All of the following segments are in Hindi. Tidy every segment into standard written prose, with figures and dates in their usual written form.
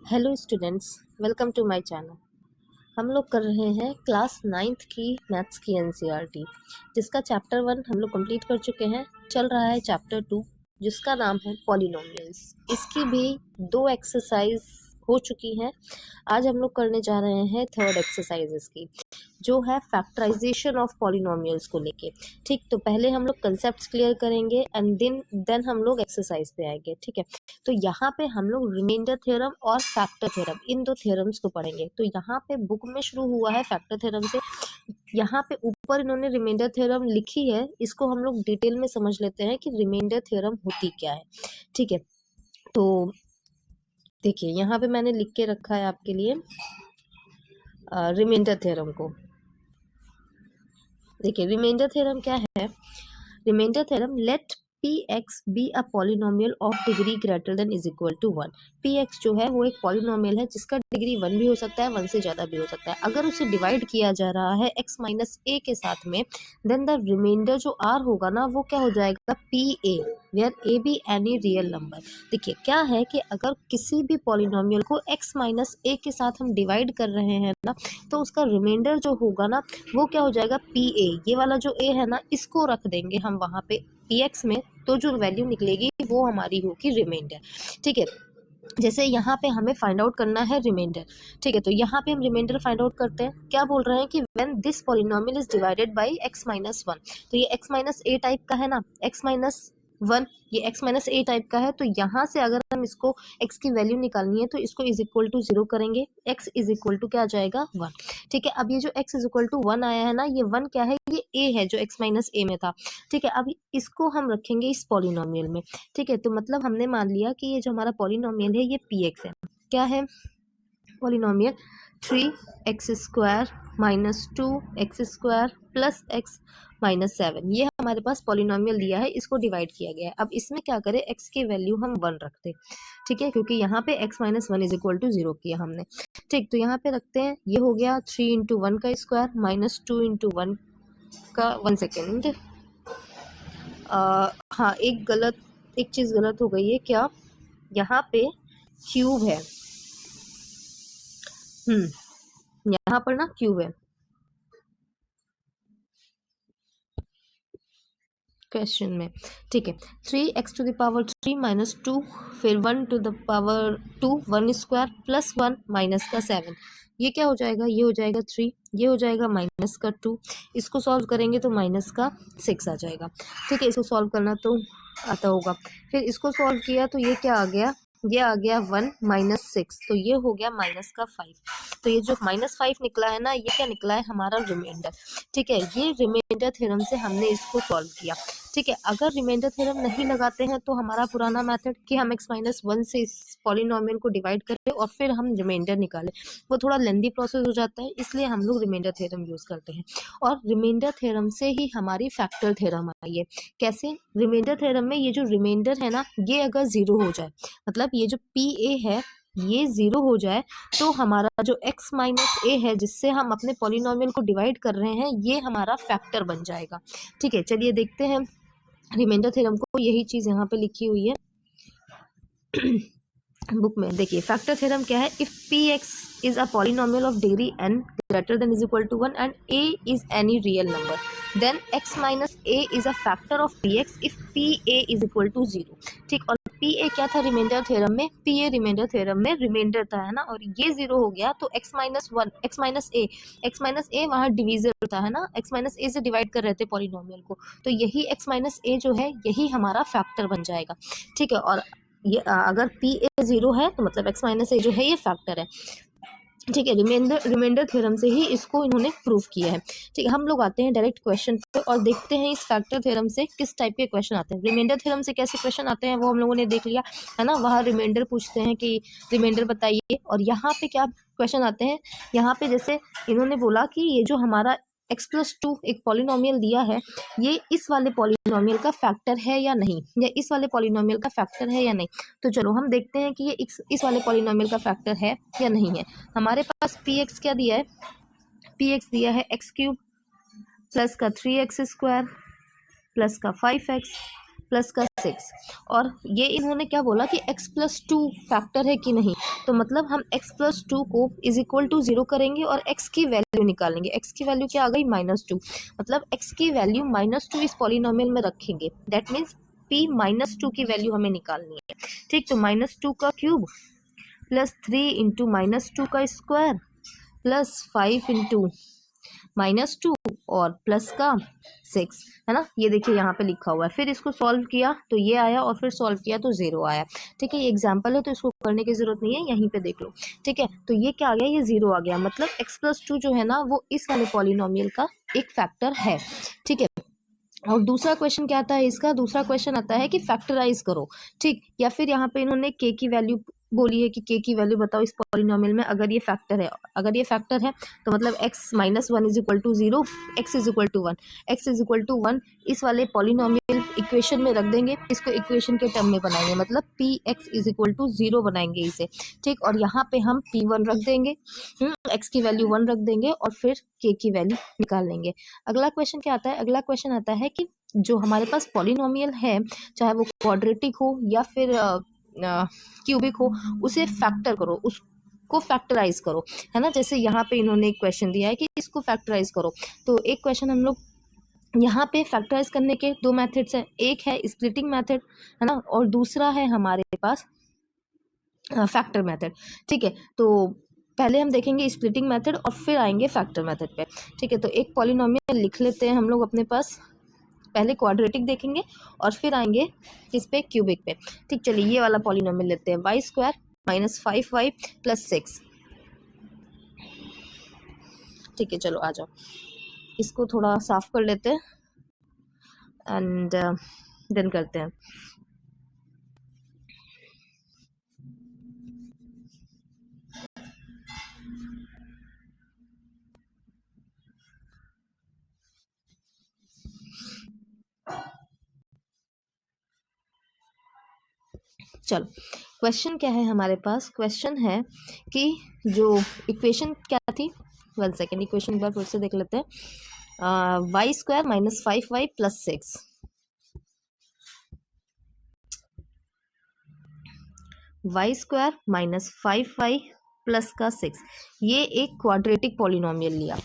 Hello students, welcome to my channel. हम लोग कर रहे हैं क्लास 9th की मैथ्स की एनसीईआरटी, जिसका चैप्टर 1 हम लोग कंप्लीट कर चुके हैं। चल रहा है चैप्टर 2, जिसका नाम है पॉलिनोमियल्स। इसकी भी 2 एक्सरसाइज हो चुकी हैं। आज हम लोग करने जा रहे हैं थर्ड एक्सरसाइज इसकी, जो है फैक्टराइजेशन ऑफ पॉलिनोमियल्स को लेके। ठीक, तो पहले हम लोग कंसेप्ट्स क्लियर करेंगे एंड देन हम लोग एक्सरसाइज पे आएंगे। ठीक है, तो यहाँ पे हम लोग रिमाइंडर थ्योरम और फैक्टर थ्योरम, इन 2 थ्योरम्स को पढ़ेंगे। तो यहाँ पे बुक में शुरू हुआ है फैक्टर थ्योरम से। यहाँ पे ऊपर इन्होंने रिमाइंडर थ्योरम लिखी है, इसको हम लोग डिटेल में समझ लेते हैं कि रिमाइंडर थ्योरम होती क्या है। ठीक है, तो देखिए यहाँ पे मैंने लिख के रखा है आपके लिए रिमाइंडर थ्योरम को। देखिए रिमाइंडर थ्योरम क्या है। Remainder theorem, let px be a polynomial of degree greater than is equal to 1। px जो है वो एक पॉलिनोमियल है जिसका डिग्री 1 भी हो सकता है, 1 से ज़्यादा भी हो सकता है। अगर उसे डिवाइड किया जा रहा है x माइनस ए के साथ में, देन द रिमाइंडर जो r होगा ना, वो क्या हो जाएगा, pa, where a be any real number. देखिए क्या है कि अगर किसी भी पॉलिनोमियल को x माइनस ए के साथ हम डिवाइड कर रहे हैं ना, तो उसका रिमाइंडर जो होगा ना, वो क्या हो जाएगा, pa। ये वाला जो a है ना, इसको रख देंगे हम वहाँ पे px में, तो जो वैल्यू निकलेगी वो हमारी होगी रिमाइंडर। ठीक है, जैसे यहाँ पे हमें फाइंड आउट करना है रिमाइंडर। ठीक है, तो यहाँ पे हम रिमाइंडर फाइंड आउट करते हैं। क्या बोल रहे हैं कि when this polynomial is divided by x minus 1। तो ये x माइनस ए टाइप का है ना, x माइनस 1, ये x माइनस ए टाइप का है। तो यहाँ से अगर हम इसको x की वैल्यू निकालनी है तो इसको इज इक्वल टू 0 करेंगे, x इज इक्वल टू क्या आ जाएगा, 1। ठीक है, अब ये जो x इज इक्वल टू 1 आया है ना, ये 1 क्या है, ये a है जो x माइनस ए में था। ठीक है, अब इसको हम रखेंगे इस पॉलिनोमियल में। ठीक है, तो मतलब हमने मान लिया कि ये जो हमारा पॉलिनोमियल है ये px है। क्या है polynomial, 3x² minus 2x² plus x minus 7। ये हमारे पास पॉलिनोमियल दिया है, इसको डिवाइड किया गया है। अब इसमें क्या करें, x की वैल्यू हम 1 रखते। ठीक है, क्योंकि यहाँ पे x minus 1 is equal to 0 किया हमने। ठीक, तो यहाँ पे रखते हैं, ये हो गया 3 इंटू 1 का स्क्वायर माइनस 2 इंटू 1 का 1 सेकेंड। हाँ, एक चीज़ गलत हो गई है। क्या, यहाँ पे क्यूब है, यहाँ पर ना क्यूब है क्वेश्चन में। ठीक है, 3x to the power 3 minus 2, फिर 1 to the power 2, 1 square plus 1 minus का 7। ये क्या हो जाएगा, ये हो जाएगा 3, ये हो जाएगा माइनस का 2। इसको सॉल्व करेंगे तो माइनस का 6 आ जाएगा। ठीक है, इसको सॉल्व करना तो आता होगा। फिर इसको सॉल्व किया तो ये क्या आ गया, ये आ गया 1 माइनस 6, तो ये हो गया माइनस का 5। तो ये जो माइनस 5 निकला है ना, ये क्या निकला है, हमारा रिमाइंडर। ठीक है, ये रिमाइंडर थ्योरम से हमने इसको सॉल्व किया। ठीक है, अगर रिमाइंडर थ्योरम नहीं लगाते हैं तो हमारा पुराना मेथड कि हम x माइनस 1 से इस पॉलिनोमियल को डिवाइड करें और फिर हम रिमाइंडर निकालें, वो थोड़ा लेंदी प्रोसेस हो जाता है, इसलिए हम लोग रिमाइंडर थ्योरम यूज करते हैं। और रिमाइंडर थ्योरम से ही हमारी फैक्टर थ्योरम आई है। कैसे, रिमाइंडर थ्योरम में ये जो रिमाइंडर है ना, ये अगर 0 हो जाए, मतलब ये जो pa है ये 0 हो जाए, तो हमारा जो x माइनस ए है, जिससे हम अपने पॉलिनोमियल को डिवाइड कर रहे हैं, ये हमारा फैक्टर बन जाएगा। ठीक है, चलिए देखते हैं रिमाइंडर थ्योरम को। यही चीज़ यहाँ पे लिखी हुई है बुक में। देखिए फैक्टर थ्योरम क्या है, if px is a polynomial of degree n greater than is equal to 1 and a is any real number, then x minus a is a factor of px if pa is equal to 0। ठीक, और pa क्या था रिमाइंडर थ्योरम में, pa रिमाइंडर थ्योरम में रिमाइंडर था, है ना, और ये 0 हो गया तो x minus 1, x minus a वहाँ डिविजर था, है ना, x माइनस a से डिवाइड कर रहे थे पॉलिनोमियल को, तो यही x माइनस a जो है यही हमारा फैक्टर बन जाएगा। ठीक है, और ये अगर pa 0 है तो मतलब x माइनस ए जो है ये फैक्टर है। ठीक है, रिमाइंडर थ्योरम से ही इसको इन्होंने प्रूव किया है। ठीक है, हम लोग आते हैं डायरेक्ट क्वेश्चन पे और देखते हैं इस फैक्टर थ्योरम से किस टाइप के क्वेश्चन आते हैं। रिमाइंडर थ्योरम से कैसे क्वेश्चन आते हैं वो हम लोगों ने देख लिया, है ना, वहाँ रिमाइंडर पूछते हैं कि रिमाइंडर बताइए, और यहाँ पे क्या क्वेश्चन आते हैं, यहाँ पे जैसे इन्होंने बोला कि ये जो हमारा x+2 एक पॉलिनोमियल दिया है, ये इस वाले पॉलिनोमियल का फैक्टर है या नहीं, या इस वाले पॉलिनोमियल का फैक्टर है या नहीं। तो चलो हम देखते हैं कि ये इस वाले पॉलिनोमियल का फैक्टर है या नहीं है। हमारे पास px क्या दिया है, px दिया है x³ प्लस का 3x² प्लस का 5x प्लस का 6, और ये इन्होंने क्या बोला कि x+2 फैक्टर है कि नहीं, तो मतलब हम x+2 को इज इक्वल टू 0 करेंगे और x की वैल्यू निकालेंगे। x की वैल्यू क्या आ गई, -2, मतलब x की वैल्यू -2 इस पॉलिनोमियल में रखेंगे। दैट मीन्स p -2 की वैल्यू हमें निकालनी है। ठीक, तो -2 का क्यूब प्लस 3 इंटू -2 का स्क्वायर प्लस 5 इंटू -2 और प्लस का 6, है ना। ये देखिए यहाँ पे लिखा हुआ है। फिर इसको सॉल्व किया तो ये आया और फिर सॉल्व किया तो 0 आया। ठीक है, ये एग्जाम्पल है तो इसको करने की जरूरत नहीं है, यहीं पे देख लो। ठीक है, तो ये क्या आ गया, ये 0 आ गया, मतलब x+2 जो है ना वो इस वाले पॉलिनोमियल का एक फैक्टर है। ठीक है, और दूसरा क्वेश्चन क्या आता है इसका, दूसरा क्वेश्चन आता है कि फैक्टराइज करो। ठीक, या फिर यहाँ पे इन्होंने k की वैल्यू बोली है कि k की वैल्यू बताओ इस पॉलिनोमियल में, अगर ये फैक्टर है। अगर ये फैक्टर है तो मतलब x - 1 is equal to 0, x is equal to 1, x is equal to 1 इस वाले पॉलिनोमियल इक्वेशन में रख देंगे, इसको इक्वेशन के टर्म में बनाएंगे, मतलब px इज इक्वल टू 0 बनाएंगे इसे। ठीक, और यहाँ पे हम p1 रख देंगे, x की वैल्यू 1 रख देंगे और फिर k की वैल्यू निकाल लेंगे। अगला क्वेश्चन क्या आता है, अगला क्वेश्चन आता है कि जो हमारे पास पॉलिनोमियल है, चाहे वो क्वाड्रेटिक हो या फिर क्यूबिक हो, उसे फैक्टर करो, उसको फैक्टराइज करो, है ना। जैसे यहाँ पे इन्होंने एक क्वेश्चन दिया है कि इसको फैक्टराइज करो, तो एक क्वेश्चन हम लोग यहाँ पे फैक्टराइज करने के 2 मेथड्स हैं, एक है स्प्लिटिंग मेथड, है ना, और दूसरा है हमारे पास फैक्टर मेथड। ठीक है, तो पहले हम देखेंगे स्प्लिटिंग मेथड और फिर आएंगे फैक्टर मेथड पे। ठीक है, तो एक पॉलिनोमियल लिख लेते हैं हम लोग अपने पास, पहले क्वाड्रेटिक देखेंगे और फिर आएंगे किस पे, क्यूबिक पे। ठीक, चलिए ये वाला पॉलिनोमियल लेते हैं, y² - 5y + 6। ठीक है, चलो आ जाओ, इसको थोड़ा साफ कर लेते हैं एंड देन करते हैं। चलो, क्वेश्चन क्या है हमारे पास, क्वेश्चन है कि जो इक्वेशन क्या थी, 1 सेकेंड, इक्वेशन एक बार फिर से देख लेते हैं। y² - 5y + 6, y² - 5y plus का 6, ये एक क्वाड्रेटिक पॉलिनोमियल लिया।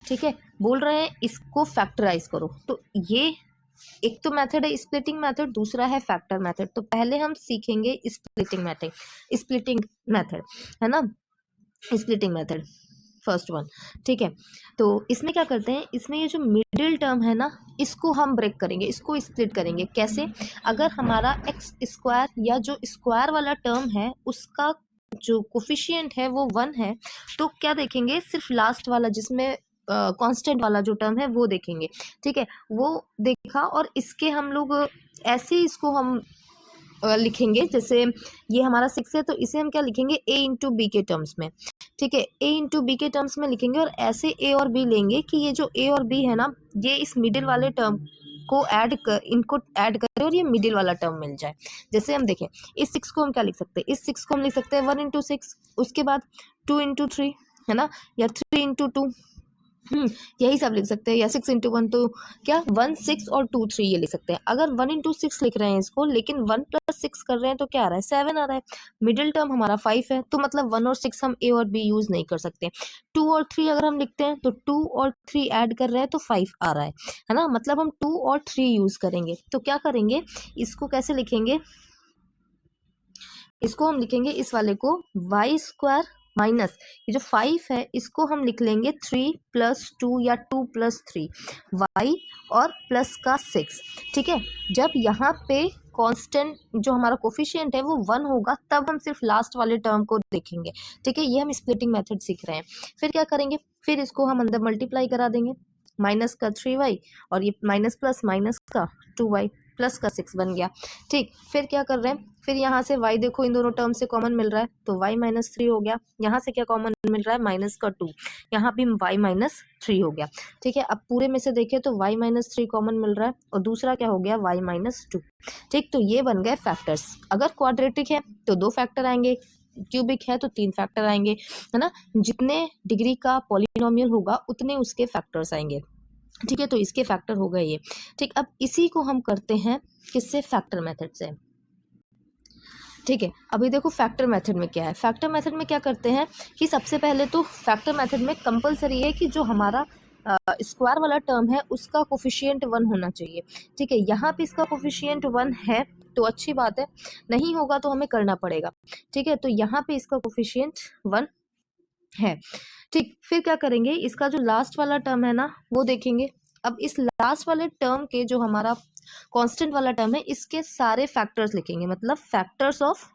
ठीक है, बोल रहे हैं इसको फैक्टराइज करो, तो ये एक तो मेथड है स्प्लिटिंग मेथड, दूसरा है फैक्टर मेथड। तो पहले हम सीखेंगे स्प्लिटिंग मेथड, है ना, स्प्लिटिंग मेथड फर्स्ट वन। ठीक है, तो इसमें क्या करते हैं, इसमें ये जो मिडिल टर्म है ना, इसको हम ब्रेक करेंगे, इसको स्प्लिट करेंगे। कैसे, अगर हमारा x² या जो स्क्वायर वाला टर्म है उसका जो कोफिशिएंट है वो 1 है, तो क्या देखेंगे, सिर्फ लास्ट वाला जिसमें कांस्टेंट वाला जो टर्म है वो देखेंगे। ठीक है, वो देखा, और इसके हम लोग ऐसे ही इसको हम लिखेंगे, जैसे ये हमारा 6 है तो इसे हम क्या लिखेंगे, a इंटू बी के टर्म्स में। ठीक है, a इंटू बी के टर्म्स में लिखेंगे, और ऐसे a और b लेंगे कि ये जो a और b है ना, ये इस मिडिल वाले टर्म को इनको ऐड करें और ये मिडिल वाला टर्म मिल जाए। जैसे हम देखें, इस 6 को हम क्या लिख सकते हैं, इस 6 को हम लिख सकते हैं 1 इंटू 6, उसके बाद 2 इंटू 3, है ना, या 3 इंटू 2, यही सब लिख सकते हैं, या 6 इंटू 1, तो क्या 1 6 और 2 3 ये लिख सकते हैं। अगर 1 इंटू 6 लिख रहे हैं इसको, लेकिन 1 + 6 कर रहे हैं तो क्या आ रहा है, 7 आ रहा है। मिडिल टर्म हमारा 5 है, तो मतलब 1 और 6 हम a और b यूज नहीं कर सकते। 2 और 3 अगर हम लिखते हैं तो 2 और 3 ऐड कर रहे हैं तो 5 आ रहा है ना, मतलब हम 2 और 3 यूज करेंगे। तो क्या करेंगे, इसको कैसे लिखेंगे, इसको हम लिखेंगे इस वाले को y² माइनस ये जो 5 है इसको हम लिख लेंगे 3 + 2 या 2 + 3 y और प्लस का 6। ठीक है, जब यहाँ पे कांस्टेंट जो हमारा कोफिशिएंट है वो 1 होगा, तब हम सिर्फ लास्ट वाले टर्म को देखेंगे। ठीक है, ये हम स्प्लिटिंग मेथड सीख रहे हैं। फिर क्या करेंगे, फिर इसको हम अंदर मल्टीप्लाई करा देंगे, माइनस का 3y और ये माइनस प्लस माइनस का 2y प्लस का 6 बन गया। ठीक, फिर क्या कर रहे हैं, फिर यहाँ से y देखो इन दोनों टर्म से कॉमन मिल रहा है तो y - 3 हो गया। यहाँ से क्या कॉमन मिल रहा है, माइनस का 2, यहाँ भी y - 3 हो गया। ठीक है, अब पूरे में से देखें तो y - 3 कॉमन मिल रहा है और दूसरा क्या हो गया, y - 2। ठीक, तो ये बन गए फैक्टर्स। अगर क्वाड्रेटिक है तो 2 फैक्टर आएंगे, क्यूबिक है तो 3 फैक्टर आएंगे, है ना। जितने डिग्री का पॉलिनोमियल होगा उतने उसके फैक्टर्स आएंगे। ठीक है, तो इसके फैक्टर हो गए ये। ठीक, अब इसी को हम करते हैं किससे, फैक्टर मेथड से। ठीक है, अभी देखो फैक्टर मेथड में क्या है। फैक्टर मेथड में क्या करते हैं कि सबसे पहले तो फैक्टर मेथड में कंपलसरी है कि जो हमारा स्क्वायर वाला टर्म है उसका कोफिशिएंट 1 होना चाहिए। ठीक है, यहाँ पे इसका कोफिशिएंट 1 है तो अच्छी बात है, नहीं होगा तो हमें करना पड़ेगा। ठीक है, तो यहाँ पे इसका कोफिशिएंट 1 है। ठीक, फिर क्या करेंगे, इसका जो लास्ट वाला टर्म है ना वो देखेंगे। अब इस लास्ट वाले टर्म के जो हमारा कांस्टेंट वाला टर्म है इसके सारे फैक्टर्स लिखेंगे, मतलब फैक्टर्स ऑफ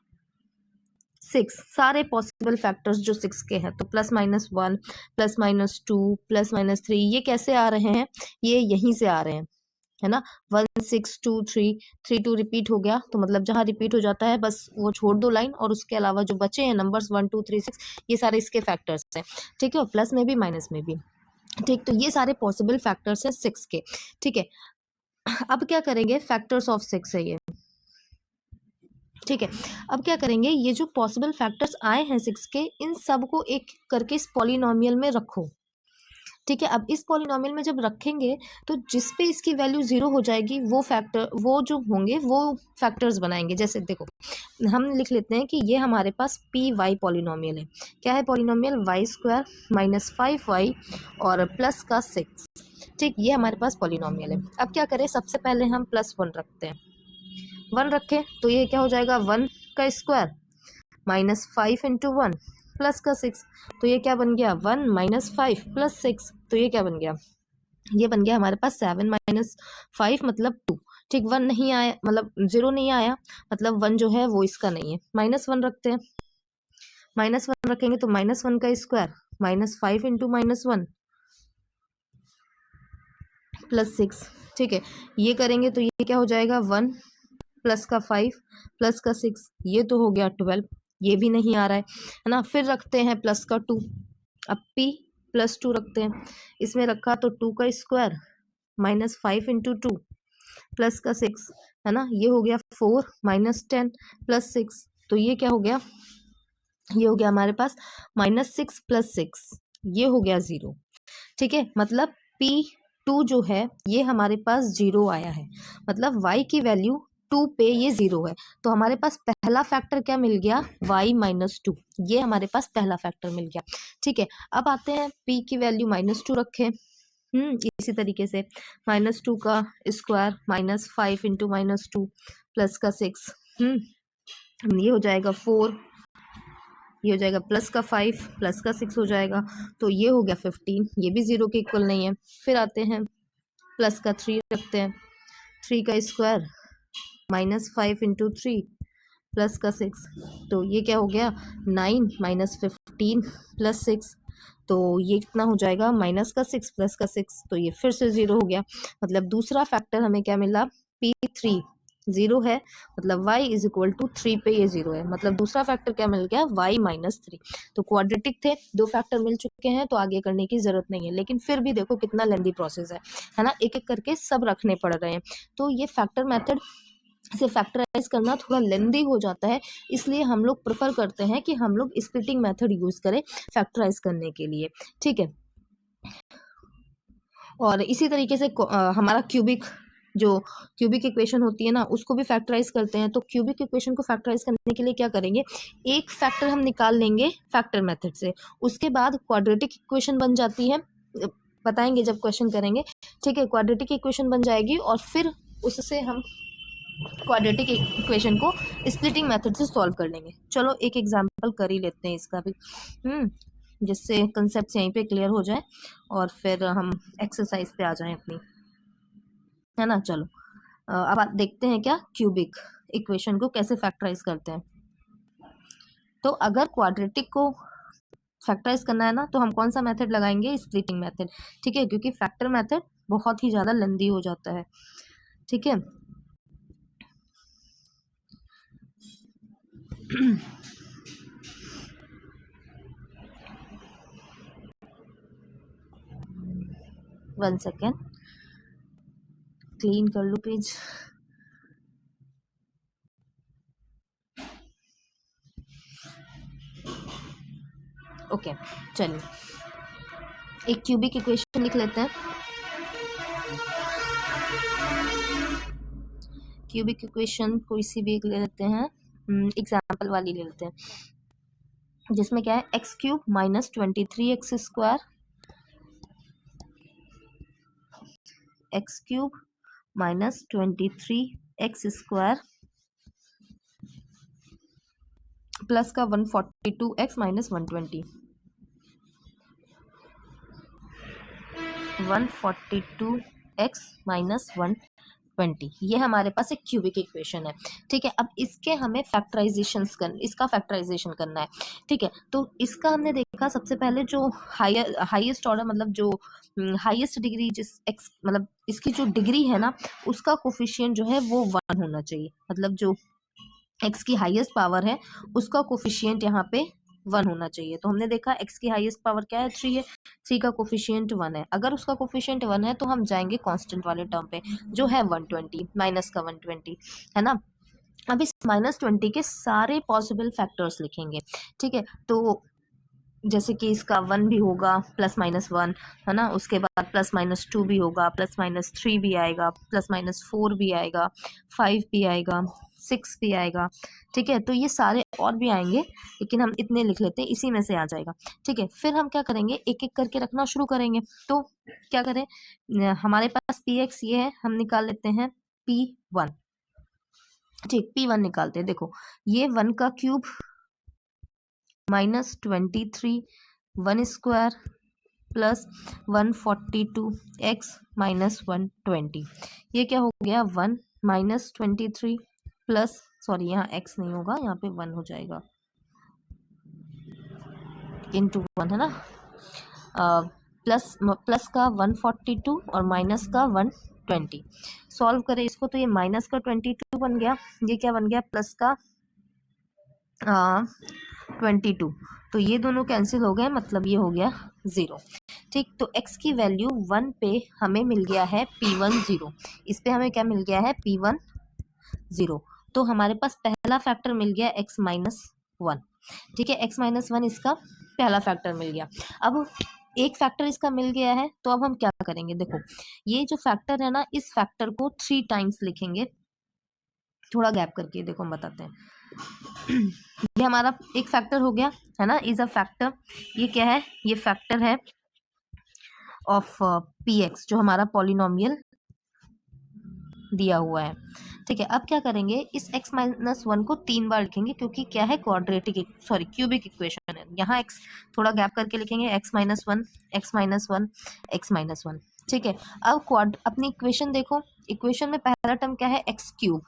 6, सारे पॉसिबल फैक्टर्स जो 6 के हैं। तो +-1, +-2, +-3 ये कैसे आ रहे हैं, ये यहीं से आ रहे हैं, है ना। 1 6 2 3 3 2 रिपीट हो गया, तो मतलब जहां रिपीट हो जाता है बस वो छोड़ दो लाइन, और उसके अलावा जो बचे हैं नंबर्स 1 2 3 6 ये सारे इसके फैक्टर्स हैं। ठीक है, प्लस में भी माइनस में भी। ठीक, तो ये सारे पॉसिबल फैक्टर्स हैं 6 के। ठीक है, अब क्या करेंगे, फैक्टर्स ऑफ 6 है ये। ठीक है, अब क्या करेंगे, ये जो पॉसिबल फैक्टर्स आए हैं 6 के, इन सब को एक करके इस पॉलिनोमियल में रखो। ठीक है, अब इस पॉलिनोमियल में जब रखेंगे तो जिस पे इसकी वैल्यू 0 हो जाएगी वो फैक्टर, वो जो होंगे वो फैक्टर्स बनाएंगे। जैसे देखो हम लिख लेते हैं कि ये हमारे पास पी वाई पॉलिनोमियल है। क्या है पॉलिनोमियल, y² - 5y और प्लस का 6। ठीक, ये हमारे पास पॉलिनोमियल है। अब क्या करें, सबसे पहले हम +1 रखते हैं। 1 रखें तो ये क्या हो जाएगा, 1 का स्क्वायर -5 × 1 प्लस का 6, तो ये क्या बन गया, 1 - 5 + 6, तो ये क्या बन गया, ये बन गया हमारे पास 7 - 5 मतलब 2। ठीक, 1 नहीं आया, मतलब 0 नहीं आया, मतलब 1 जो है वो इसका नहीं है। -1 रखते हैं, -1 रखेंगे तो -1 का स्क्वायर -5 × -1 + 6। ठीक है, ये करेंगे तो ये क्या हो जाएगा, 1 प्लस का 5 प्लस का 6, ये तो हो गया 12, ये भी नहीं आ रहा है ना। फिर रखते हैं प्लस का 2, अब p +2 रखते हैं, इसमें रखा तो 2 का स्क्वायर -5 × 2 प्लस का 6, है ना, ये हो गया 4 - 10 + 6, तो ये क्या हो गया, ये हो गया हमारे पास -6 + 6, ये हो गया 0। ठीक है, मतलब P2 जो है ये हमारे पास 0 आया है, मतलब y की वैल्यू 2 पे ये 0 है। तो हमारे पास पहला फैक्टर क्या मिल गया, y - 2, ये हमारे पास पहला फैक्टर मिल गया। ठीक है, अब आते हैं p की वैल्यू -2 रखें। इसी तरीके से -2 का स्क्वायर -5 × -2 प्लस का 6, ये हो जाएगा 4, ये हो जाएगा प्लस का 5 प्लस का 6 हो जाएगा, तो ये हो गया 15, ये भी 0 के इक्वल नहीं है। फिर आते हैं प्लस का 3 रखते हैं, 3 का स्क्वायर -5 × 3 प्लस का 6, तो ये क्या हो गया, 9 - 15 + 6, तो ये कितना हो जाएगा, माइनस का 6 प्लस का 6, तो ये फिर से 0 हो गया। मतलब दूसरा फैक्टर हमें क्या मिला, P3 0 है, मतलब y = 3 पे ये 0 है, मतलब दूसरा फैक्टर क्या मिल गया, y - 3। तो क्वाड्रेटिक थे, 2 फैक्टर मिल चुके हैं, तो आगे करने की जरूरत नहीं है। लेकिन फिर भी देखो कितना लेंदी प्रोसेस है ना, एक एक करके सब रखने पड़ रहे हैं। तो ये फैक्टर मेथड से फैक्टराइज करना थोड़ा लेंदी हो जाता है, इसलिए हम लोग प्रेफर करते हैं कि हम लोग स्प्लिटिंग मेथड यूज करें फैक्टराइज करने के लिए। ठीक है, और इसी तरीके से हमारा क्यूबिक इक्वेशन होती है ना, उसको भी फैक्टराइज करते हैं। तो क्यूबिक इक्वेशन को फैक्टराइज करने के लिए क्या करेंगे, एक फैक्टर हम निकाल लेंगे फैक्टर मेथड से, उसके बाद क्वाड्रेटिक इक्वेशन बन जाती है, बताएंगे जब क्वेश्चन करेंगे। ठीक है, क्वाड्रेटिक इक्वेशन बन जाएगी और फिर उससे हम क्वाड्रेटिक इक्वेशन को स्प्लिटिंग मेथड से सॉल्व कर लेंगे। चलो एक एग्जांपल कर ही लेते हैं इसका भी, जिससे कंसेप्ट यहीं पे क्लियर हो जाए और फिर हम एक्सरसाइज पे आ जाएं अपनी, है ना। चलो अब आप देखते हैं क्या क्यूबिक इक्वेशन को कैसे फैक्टराइज करते हैं। तो अगर क्वाड्रेटिक को फैक्टराइज करना है ना, तो हम कौन सा मेथड लगाएंगे, स्प्लिटिंग मेथड। ठीक है, क्योंकि फैक्टर मेथड बहुत ही ज़्यादा लेंदी हो जाता है। ठीक है, वन सेकेंड, क्लीन कर लो पेज। ओके, चलिए एक क्यूबिक इक्वेशन लिख लेते हैं। क्यूबिक इक्वेशन कोई सी भी एक ले लेते हैं, एग्जाम्पल वाली ले लेते हैं, जिसमें क्या है x cube minus 23x square, x cube minus 23x square plus का 142x माइनस 120, 142x माइनस 120, ये हमारे पास एक क्यूबिक इक्वेशन है। ठीक है, अब इसके हमें इसका फैक्टराइजेशन करना है। ठीक है, तो इसका हमने देखा सबसे पहले जो हाईएस्ट ऑर्डर मतलब जो हाईएस्ट डिग्री जिस एक्स मतलब इसकी जो डिग्री है ना उसका कोफिशिएंट जो है वो 1 होना चाहिए, मतलब जो एक्स की हाईएस्ट पावर है उसका कोफिशिएंट यहाँ पे 1 होना चाहिए। तो हमने देखा एक्स की हाईएस्ट पावर क्या है 3 है, 3 का कोफिशिएंट 1 है। अगर उसका कोफिशिएंट 1 है तो हम जाएंगे कांस्टेंट वाले टर्म पे जो है 120 माइनस का 120, है ना। अब इस -20 के सारे पॉसिबल फैक्टर्स लिखेंगे। ठीक है, तो जैसे कि इसका 1 भी होगा +-1, है ना, उसके बाद +-2 भी होगा, +-3 भी आएगा, +-4 भी आएगा, 5 भी आएगा, 6 भी आएगा। ठीक है, तो ये सारे और भी आएंगे लेकिन हम इतने लिख लेते हैं, इसी में से आ जाएगा। ठीक है, फिर हम क्या करेंगे एक एक करके रखना शुरू करेंगे। तो क्या करें, हमारे पास px ये है, हम निकाल लेते हैं p1। ठीक, p1 निकालते हैं। देखो ये 1 का cube -23 1 square plus 142x minus 120, ये क्या हो गया 1 -23 प्लस, सॉरी यहाँ x नहीं होगा, यहाँ पे 1 हो जाएगा, इंटू 1, है ना, प्लस का 142 और माइनस का 120। सॉल्व करें इसको तो ये माइनस का 22 बन गया, ये क्या बन गया प्लस का 22, तो ये दोनों कैंसिल हो गए, मतलब ये हो गया 0। ठीक, तो x की वैल्यू 1 पे हमें मिल गया है p1 0, इस पे हमें क्या मिल गया है p1 0। तो हमारे पास पहला फैक्टर मिल गया x माइनस 1। ठीक है, x माइनस 1 इसका पहला फैक्टर मिल गया। अब एक फैक्टर इसका मिल गया है तो अब हम क्या करेंगे, देखो ये जो फैक्टर है ना इस फैक्टर को 3 टाइम्स लिखेंगे, थोड़ा गैप करके, देखो हम बताते हैं। ये हमारा एक फैक्टर हो गया, है ना, इज अ फैक्टर। ये क्या है, ये फैक्टर है ऑफ px जो हमारा पॉलिनोमियल दिया हुआ है। ठीक है, अब क्या करेंगे इस x माइनस 1 को 3 बार लिखेंगे क्योंकि क्या है क्यूबिक इक्वेशन है। यहाँ x थोड़ा गैप करके लिखेंगे, x minus 1 x minus 1 x minus 1। ठीक है, अब अपनी इक्वेशन देखो, इक्वेशन में पहला टर्म क्या है एक्स क्यूब।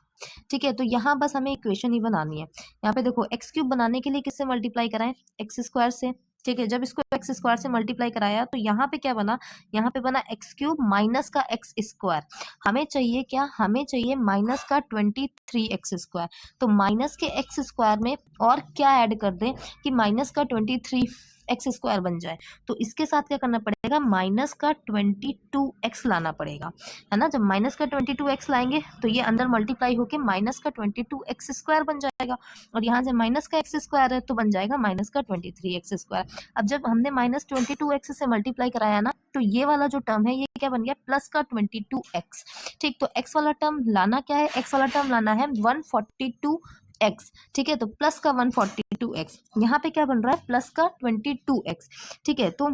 ठीक है, तो यहाँ बस हमें इक्वेशन ही बनानी है। यहाँ पे देखो एक्स क्यूब बनाने के लिए किससे मल्टीप्लाई कराएं, एक्स स्क्वायर से। ठीक है, जब इसको एक्स स्क्वायर से मल्टीप्लाई कराया तो यहाँ पे क्या बना, यहाँ पे बना एक्स क्यूब माइनस का एक्स स्क्वायर। हमें चाहिए क्या, हमें चाहिए माइनस का 23x स्क्वायर। तो माइनस के एक्स स्क्वायर में और क्या ऐड कर दें कि माइनस का 23x स्क्वायर बन जाए। तो इसके साथ क्या करना पड़ेगा, माइनस का 22x लाना पड़ेगा, है ना। जब माइनस का 22x लाएंगे तो ये अंदर मल्टीप्लाई होके माइनस का 22x स्क्वायर बन जाएगा, और यहाँ से माइनस का x स्क्वायर है तो बन जाएगा माइनस का 23x स्क्वायर। अब जब हमने -22x से मल्टीप्लाई कराया ना तो ये वाला जो टर्म है ये क्या बन गया प्लस का 22x। ठीक, तो x वाला टर्म लाना क्या है, x वाला टर्म लाना है 142x। ठीक है, तो प्लस का 142x, यहाँ पे क्या बन रहा है प्लस का 22x। ठीक है, तो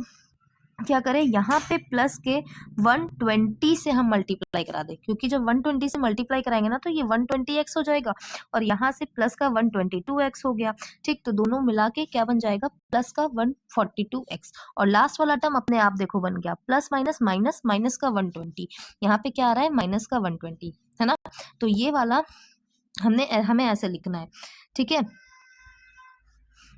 क्या करें यहाँ पे प्लस के 120 से हम मल्टीप्लाई करा दें, क्योंकि जब 120 से मल्टीप्लाई कराएंगे ना तो ये 120x हो जाएगा और यहाँ से प्लस का 122x हो गया। ठीक, तो दोनों मिला के क्या बन जाएगा प्लस का 142x, और लास्ट वाला टर्म अपने आप देखो बन गया प्लस माइनस माइनस माइनस का 120, यहाँ पे क्या आ रहा है माइनस का 120, है ना। तो ये वाला हमें ऐसे लिखना है। ठीक है,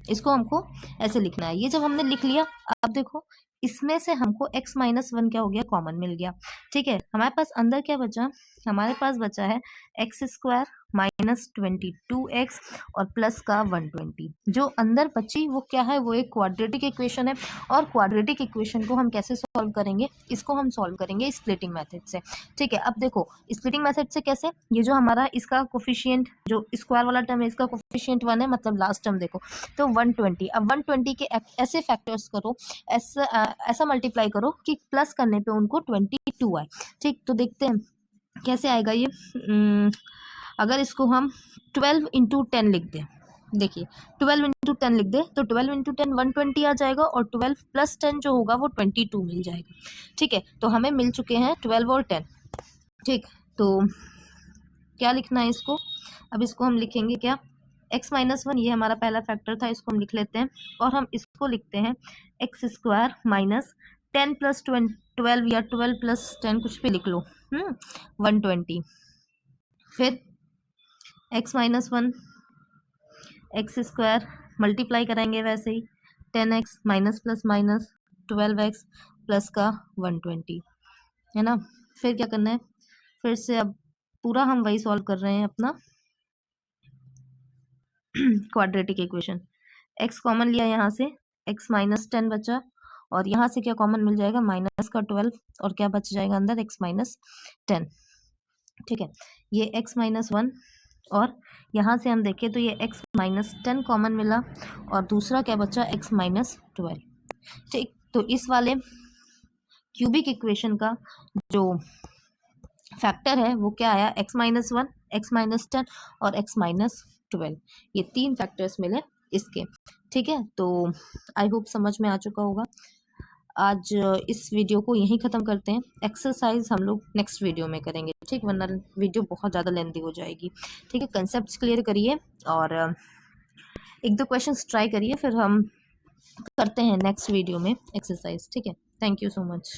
इसको हमको ऐसे लिखना है। ये जब हमने लिख लिया, अब देखो इसमें से हमको x माइनस 1 क्या हो गया कॉमन मिल गया। ठीक है, हमारे पास अंदर क्या बचा, हमारे पास बचा है एक्स स्क्वायर माइनस 22x और प्लस का 120। जो अंदर बची वो क्या है, वो एक क्वाड्रेटिक इक्वेशन है, और क्वाड्रेटिक इक्वेशन को हम कैसे सॉल्व करेंगे, इसको हम सॉल्व करेंगे स्प्लिटिंग मेथड से। ठीक है, अब देखो स्प्लिटिंग मेथड से कैसे, ये जो हमारा इसका कोफिशिएंट जो स्क्वायर वाला टर्म है इसका कोफिशिएंट 1 है, मतलब लास्ट टर्म देखो तो 120। अब 120 के ऐसे फैक्टर्स करो, ऐसा मल्टीप्लाई करो कि प्लस करने पे उनको 22 आए। ठीक, तो देखते हैं कैसे आएगा ये? अगर इसको हम 12 इंटू 10 लिख दें, देखिए 12 इंटू 10 लिख दे तो 12 इंटू 10 120 आ जाएगा, और 12 प्लस 10 जो होगा वो 22 मिल जाएगा। ठीक है, तो हमें मिल चुके हैं 12 और 10। ठीक, तो क्या लिखना है इसको? अब इसको हम लिखेंगे क्या? x माइनस 1, ये हमारा पहला फैक्टर था, इसको हम लिख लेते हैं, और हम इसको लिखते हैं एक्स स्क्वायर माइनस 10 प्लस 12 या 12 प्लस 10 कुछ भी लिख लो, 120। फिर x minus 1 x square multiply करेंगे वैसे ही 10x minus plus minus 12x plus का 120, है ना। फिर क्या करना है? फिर से अब पूरा हम वही सॉल्व कर रहे हैं अपना क्वाड्रेटिक इक्वेशन। x कॉमन लिया यहाँ से, x माइनस 10 बचा, और यहाँ से क्या कॉमन मिल जाएगा? माइनस का 12, और क्या बच जाएगा अंदर? x minus 10। ठीक है, ये x माइनस 1, और यहाँ से हम देखें तो ये x माइनस 10 कॉमन मिला, और दूसरा क्या बचा? x minus 12। ठीक, तो इस वाले क्यूबिक इक्वेशन का जो फैक्टर है वो क्या आया? x माइनस 1, x माइनस 10 और x माइनस 12, ये 3 फैक्टर्स मिले इसके। ठीक है, तो आई होप समझ में आ चुका होगा। आज इस वीडियो को यहीं ख़त्म करते हैं, एक्सरसाइज हम लोग नेक्स्ट वीडियो में करेंगे। ठीक, वरना वीडियो बहुत ज़्यादा लेंथी हो जाएगी। ठीक है, कंसेप्ट्स क्लियर करिए और एक दो क्वेश्चंस ट्राई करिए, फिर हम करते हैं नेक्स्ट वीडियो में एक्सरसाइज। ठीक है, थैंक यू सो मच।